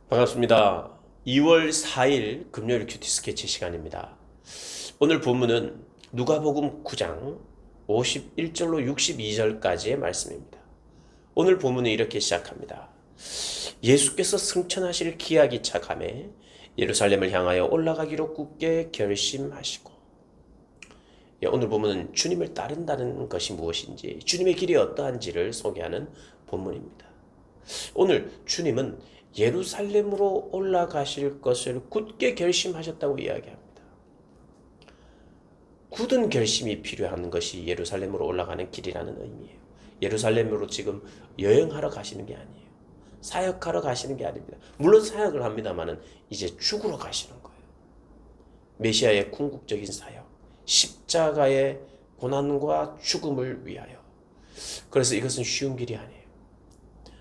반갑습니다. 2월 4일 금요일 큐티 스케치 시간입니다. 오늘 본문은 누가복음 9장 51절로 62절까지의 말씀입니다. 오늘 본문은 이렇게 시작합니다. 예수께서 승천하실 기약이 차감해 예루살렘을 향하여 올라가기로 굳게 결심하시고, 오늘 본문은 주님을 따른다는 것이 무엇인지, 주님의 길이 어떠한지를 소개하는 본문입니다. 오늘 주님은 예루살렘으로 올라가실 것을 굳게 결심하셨다고 이야기합니다. 굳은 결심이 필요한 것이 예루살렘으로 올라가는 길이라는 의미예요. 예루살렘으로 지금 여행하러 가시는 게 아니에요. 사역하러 가시는 게 아닙니다. 물론 사역을 합니다만은 이제 죽으러 가시는 거예요. 메시아의 궁극적인 사역, 십자가의 고난과 죽음을 위하여. 그래서 이것은 쉬운 길이 아니에요.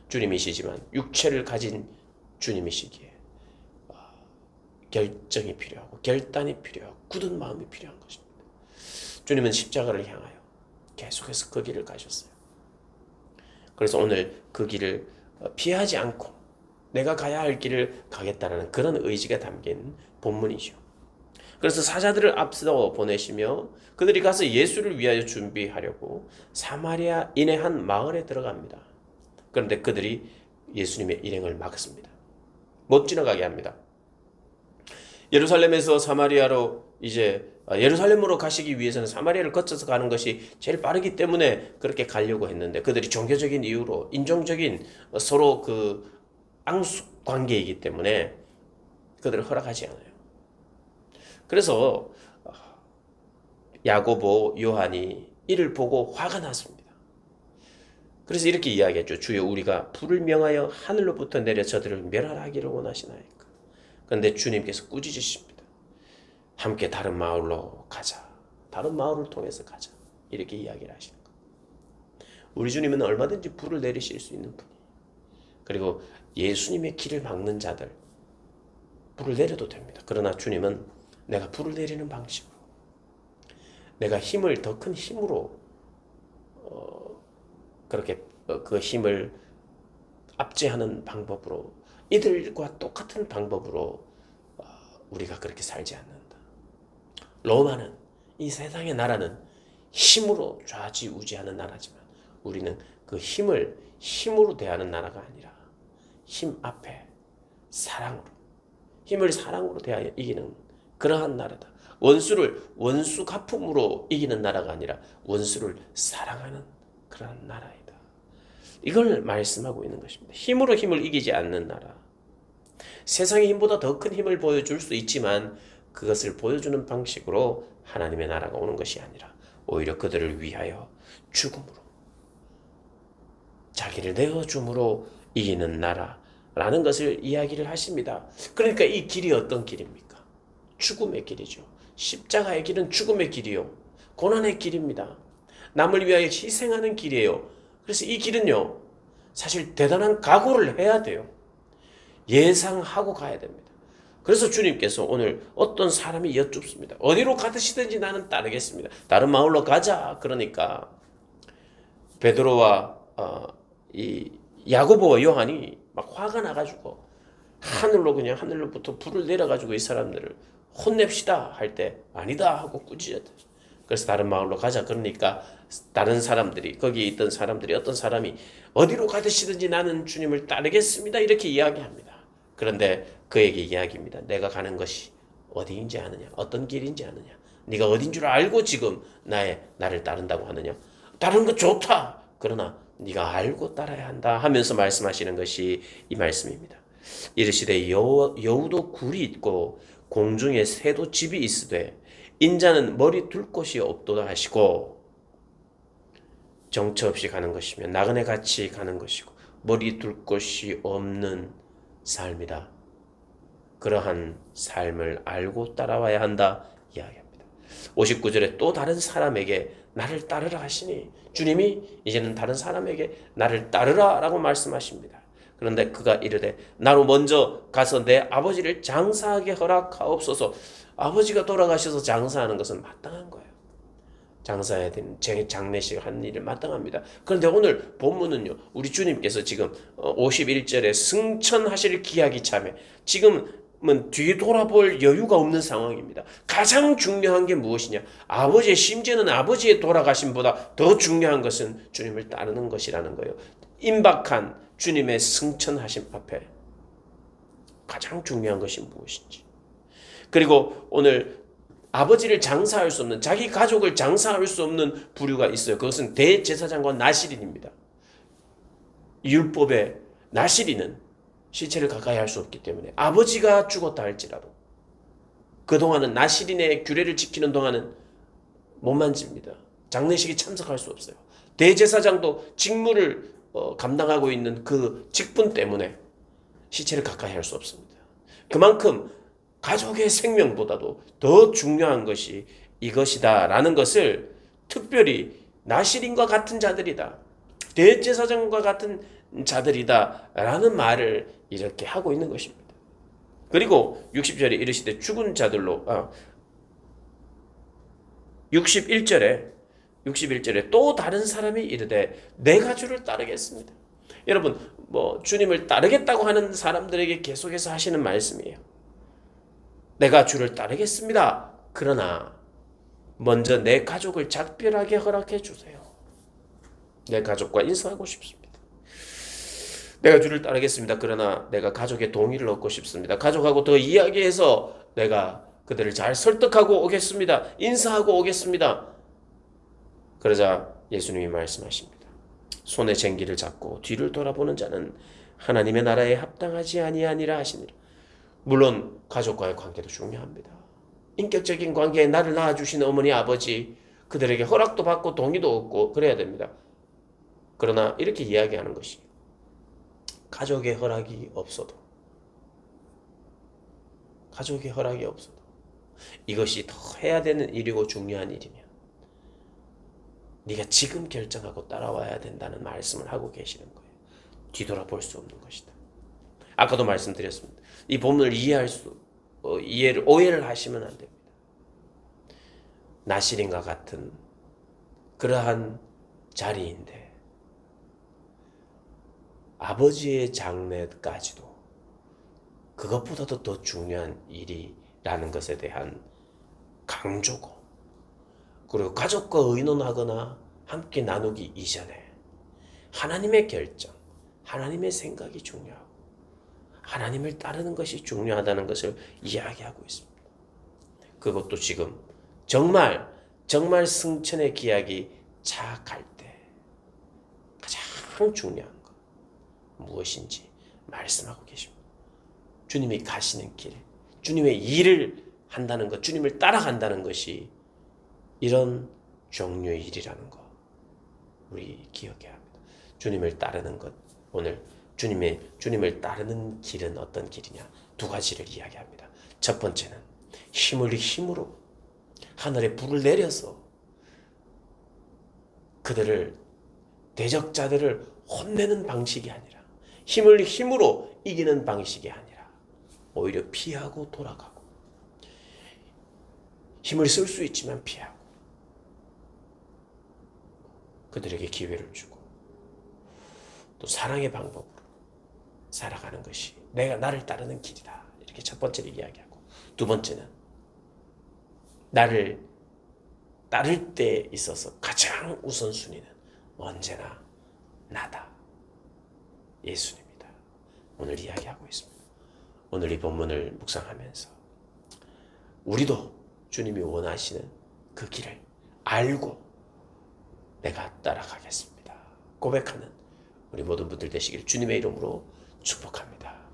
주님이시지만 육체를 가진 주님이시기에 결정이 필요하고 결단이 필요하고 굳은 마음이 필요한 것입니다. 주님은 십자가를 향하여 계속해서 그 길을 가셨어요. 그래서 오늘 그 길을 피하지 않고 내가 가야 할 길을 가겠다는 그런 의지가 담긴 본문이죠. 그래서 사자들을 앞서 보내시며 그들이 가서 예수를 위하여 준비하려고 사마리아인의 한 마을에 들어갑니다. 그런데 그들이 예수님의 일행을 막았습니다. 못 지나가게 합니다. 예루살렘에서 사마리아로 예루살렘으로 가시기 위해서는 사마리아를 거쳐서 가는 것이 제일 빠르기 때문에 그렇게 가려고 했는데 그들이 종교적인 이유로 인종적인 서로 그 앙숙 관계이기 때문에 그들을 허락하지 않아요. 그래서 야고보, 요한이 이를 보고 화가 났습니다. 그래서 이렇게 이야기했죠. 주여, 우리가 불을 명하여 하늘로부터 내려 저들을 멸하기를 원하시나이까. 그런데 주님께서 꾸짖으십니다. 함께 다른 마을로 가자. 다른 마을을 통해서 가자. 이렇게 이야기를 하시는 거예요. 우리 주님은 얼마든지 불을 내리실 수 있는 분이에요. 그리고 예수님의 길을 막는 자들 불을 내려도 됩니다. 그러나 주님은 내가 불을 내리는 방식으로, 내가 힘을 더 큰 힘으로 그렇게 그 힘을 압제하는 방법으로, 이들과 똑같은 방법으로 우리가 그렇게 살지 않는다. 로마는, 이 세상의 나라는 힘으로 좌지우지하는 나라지만 우리는 그 힘으로 대하는 나라가 아니라 힘 앞에 사랑으로, 힘을 사랑으로 대하여 이기는 그러한 나라다. 원수를 원수 갚음으로 이기는 나라가 아니라 원수를 사랑하는 그런 나라이다. 이걸 말씀하고 있는 것입니다. 힘으로 힘을 이기지 않는 나라. 세상의 힘보다 더 큰 힘을 보여줄 수 있지만 그것을 보여주는 방식으로 하나님의 나라가 오는 것이 아니라 오히려 그들을 위하여 죽음으로, 자기를 내어줌으로 이기는 나라라는 것을 이야기를 하십니다. 그러니까 이 길이 어떤 길입니까? 죽음의 길이죠. 십자가의 길은 죽음의 길이요, 고난의 길입니다. 남을 위하여 희생하는 길이에요. 그래서 이 길은요, 사실 대단한 각오를 해야 돼요. 예상하고 가야 됩니다. 그래서 주님께서 오늘 어떤 사람이 여쭙습니다. 어디로 가시든지 나는 따르겠습니다. 다른 마을로 가자. 그러니까 베드로와 이 야고보와 요한이 막 화가 나가지고 하늘로부터 불을 내려가지고 이 사람들을 혼냅시다 할 때 아니다 하고 꾸짖었다. 그래서 다른 마을로 가자. 그러니까 다른 사람들이, 거기에 있던 사람들이, 어떤 사람이 어디로 가시든지 나는 주님을 따르겠습니다. 이렇게 이야기합니다. 그런데 그에게 이야기입니다. 내가 가는 것이 어디인지 아느냐? 어떤 길인지 아느냐? 네가 어딘 줄 알고 지금 나를 따른다고 하느냐? 따르는 거 좋다. 그러나 네가 알고 따라야 한다 하면서 말씀하시는 것이 이 말씀입니다. 이르시되 여우도 굴이 있고 공중에 새도 집이 있으되 인자는 머리 둘 곳이 없도다 하시고, 정처 없이 가는 것이며 나그네 같이 가는 것이고 머리 둘 곳이 없는 삶이다. 그러한 삶을 알고 따라와야 한다 이야기합니다. 59절에 또 다른 사람에게 나를 따르라 하시니, 주님이 이제는 다른 사람에게 나를 따르라 라고 말씀하십니다. 그런데 그가 이르되 나로 먼저 가서 내 아버지를 장사하게 허락하옵소서. 아버지가 돌아가셔서 장사하는 것은 마땅한 거예요. 장사해야 되는 장례식 하는 일을 마땅합니다. 그런데 오늘 본문은요, 우리 주님께서 지금 51절에 승천하실 기약이 참에 지금은 뒤돌아볼 여유가 없는 상황입니다. 가장 중요한 게 무엇이냐? 아버지의, 심지어는 아버지의 돌아가심보다 더 중요한 것은 주님을 따르는 것이라는 거예요. 임박한 주님의 승천하심 앞에 가장 중요한 것이 무엇인지. 그리고 오늘 아버지를 장사할 수 없는, 자기 가족을 장사할 수 없는 부류가 있어요. 그것은 대제사장과 나시린입니다. 율법의 나시린은 시체를 가까이 할 수 없기 때문에 아버지가 죽었다 할지라도 그동안은 나시린의 규례를 지키는 동안은 못 만집니다. 장례식에 참석할 수 없어요. 대제사장도 직무를 감당하고 있는 그 직분 때문에 시체를 가까이 할 수 없습니다. 그만큼 가족의 생명보다도 더 중요한 것이 이것이다라는 것을 특별히 나시린과 같은 자들이다, 대제사장과 같은 자들이다라는 말을 이렇게 하고 있는 것입니다. 그리고 60절에 이르시되 죽은 자들로 61절에 또 다른 사람이 이르되 내가 주를 따르겠습니다. 여러분, 주님을 따르겠다고 하는 사람들에게 계속해서 하시는 말씀이에요. 내가 주를 따르겠습니다. 그러나 먼저 내 가족을 작별하게 허락해 주세요. 내 가족과 인사하고 싶습니다. 내가 주를 따르겠습니다. 그러나 내가 가족의 동의를 얻고 싶습니다. 가족하고 더 이야기해서 내가 그들을 잘 설득하고 오겠습니다. 인사하고 오겠습니다. 그러자 예수님이 말씀하십니다. 손에 쟁기를 잡고 뒤를 돌아보는 자는 하나님의 나라에 합당하지 아니하니라 하시니라. 물론 가족과의 관계도 중요합니다. 인격적인 관계에 나를 낳아주신 어머니 아버지, 그들에게 허락도 받고 동의도 얻고 그래야 됩니다. 그러나 이렇게 이야기하는 것이, 가족의 허락이 없어도 이것이 더 해야 되는 일이고 중요한 일이면 네가 지금 결정하고 따라와야 된다는 말씀을 하고 계시는 거예요. 뒤돌아볼 수 없는 것이다. 아까도 말씀드렸습니다. 이 본문을 오해를 하시면 안 됩니다. 나시린과 같은 그러한 자리인데 아버지의 장례까지도 그것보다도 더 중요한 일이라는 것에 대한 강조고, 그리고 가족과 의논하거나 함께 나누기 이전에 하나님의 결정, 하나님의 생각이 중요하고 하나님을 따르는 것이 중요하다는 것을 이야기하고 있습니다. 그것도 지금 정말 승천의 기약이 차갈 때 가장 중요한 것 무엇인지 말씀하고 계십니다. 주님이 가시는 길, 주님의 일을 한다는 것, 주님을 따라간다는 것이 이런 종류의 일이라는 것 우리 기억해야 합니다. 주님을 따르는 것, 오늘 주님을 따르는 길은 어떤 길이냐? 두 가지를 이야기합니다. 첫 번째는 힘으로 하늘에 불을 내려서 그들을, 대적자들을 혼내는 방식이 아니라, 힘으로 이기는 방식이 아니라 오히려 피하고 돌아가고, 힘을 쓸 수 있지만 피하고 그들에게 기회를 주고 또 사랑의 방법으로 살아가는 것이 나를 따르는 길이다. 이렇게 첫 번째를 이야기하고, 두 번째는 나를 따를 때 있어서 가장 우선순위는 언제나 나다. 예수님이다. 오늘 이야기하고 있습니다. 오늘 이 본문을 묵상하면서 우리도 주님이 원하시는 그 길을 알고 내가 따라가겠습니다 고백하는 우리 모든 분들 되시기를 주님의 이름으로 축복합니다.